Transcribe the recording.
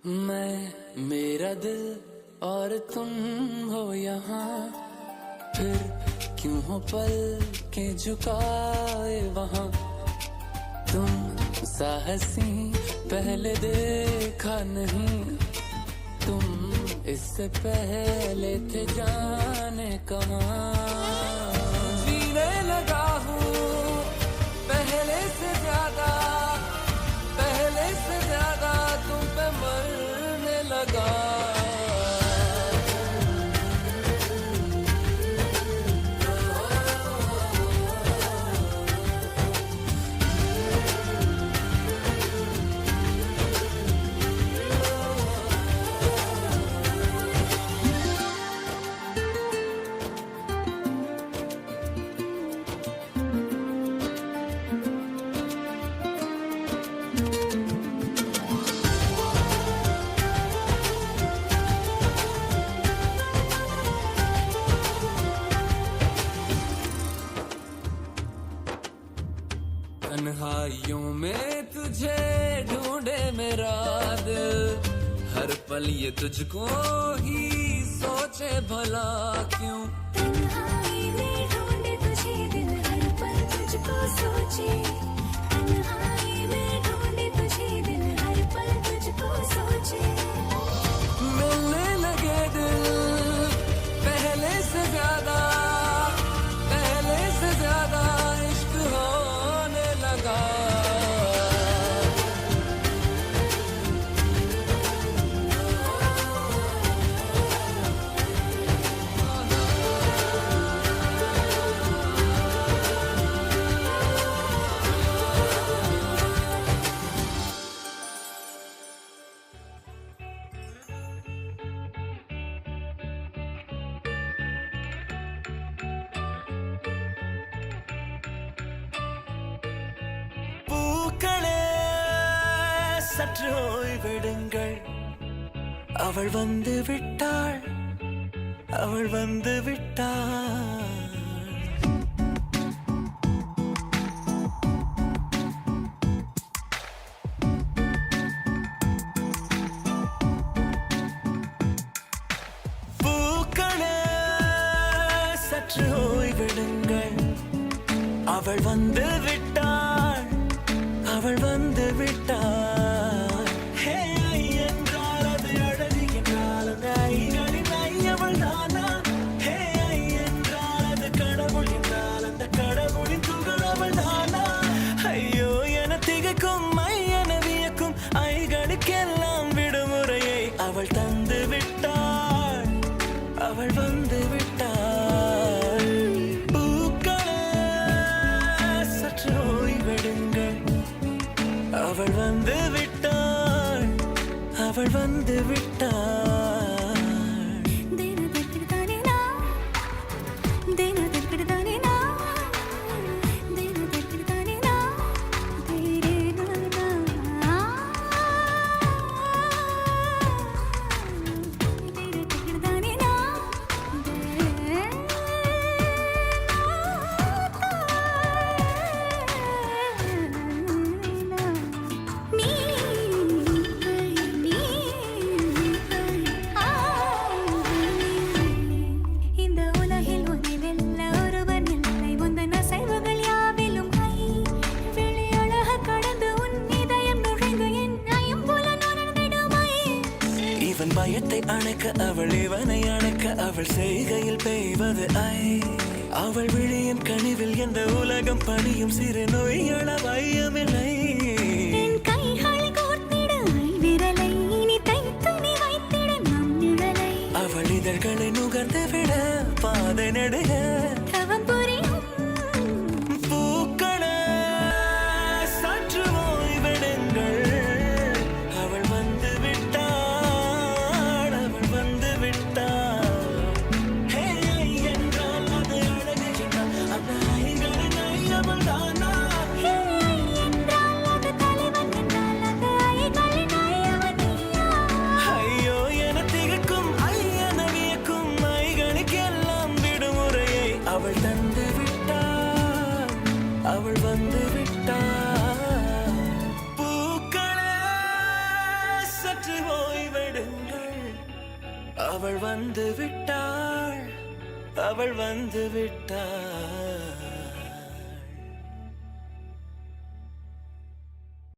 मैं मेरा दिल और तुम हो यहाँ, फिर क्यों हो पल के झुकाए वहाँ। तुम साहसी पहले देखा नहीं, तुम इससे पहले थे जाने कहाँ। जीने लगा हूँ पहले से ज्यादा, पहले से ज्यादा तुम पे मरने लगा। तन्हाइयों में तुझे ढूंढे मेरा दिल, हर पल ये तुझको ही सोचे भला क्यों। तन्हाई में ढूंढे तुझे दिल, हर पल तुझको सोचे। तन्हाई में ढूंढे तुझे दिल, हर पल तुझको सोचे। मिलने लगे दिल पहले से ज्यादा, पहले से ज्यादा इश्क होने लगा। பூக்களே சற்று ஓய்வெடுங்கள், அவள் வந்து விட்டாள், அவள் வந்து விட்டாள். பூக்களே சற்று ஓய்வெடுங்கள், அவள் வந்து விட்டாள், அவள் வந்து விட்டாள். ஹே ஐ என்றால் அது அழகு என்றால் அந்த ஐகளின் ஐ அவள் தானா. ஹே ஐ என்றால் அது கடவுள் என்றால் அந்த கடவுளின் துகள் அவள் தானா. ஐயோ என திகைக்கும் ஐ என வியக்கும் ஐகளுக்கெல்லாம் விடுமுறையை அவள் தந்து விட்டாள், அவள் வந்து விட்டாள். பூக்களே சற்று ஓய்வெடுங்கள், அவள் வந்து விட்டாள், அவள் வந்து விட்டாள். தினதிற்கிடுதானே நான், தினதிற்கிடுதானே நான், தினதிற்கிடுதானே நான், தினதிற்கிடுதானே இந்த உலகில் உன்னை வெல்ல ஒருவர் இல்லை, முந்தன் அசைவுகள் யாவிலும் கை வெளியழக கடந்து உன் இதயம் நுழைந்து என் ஐம்புலன் உணர்ந்திடுமை. இவன் பயத்தை அணைக்க அவள் இவனை அணைக்க அவள் செய்கையில் பெய்வது ஐ. அவள் விழியின் கனிவில் எந்த உலகம் பணியும் சிறு நோய்கள வையமில்லை. என் கைகளை கோர்த்திட விரலை இனி தைத்து நீ வைத்திட நம் நிழலை. அவள் இதழ்களை நுகர்ந்து விட பாதை நடுக. தவம் புரியும் பூக்களே சற்று ஓய்வெடுங்கள், அவள் வந்து விட்டாள், அவள் வந்து விட்டாள். ஹே ஐ என்றால் அது அழகு என்றால் அந்த ஐகளின் ஐ அவள் தானா. ஹே என்றால் அது தலைவன் என்றால் அது ஐகளின் ஐ அவன் நீயா. ஐயோ என திகைக்கும் ஐ என வியக்கும் ஐகளுக்கெல்லாம் விடுமுறையை சற்று ஓய்வெடுங்கள். அவள் வந்து விட்டாள், அவள் வந்து விட்டாள்.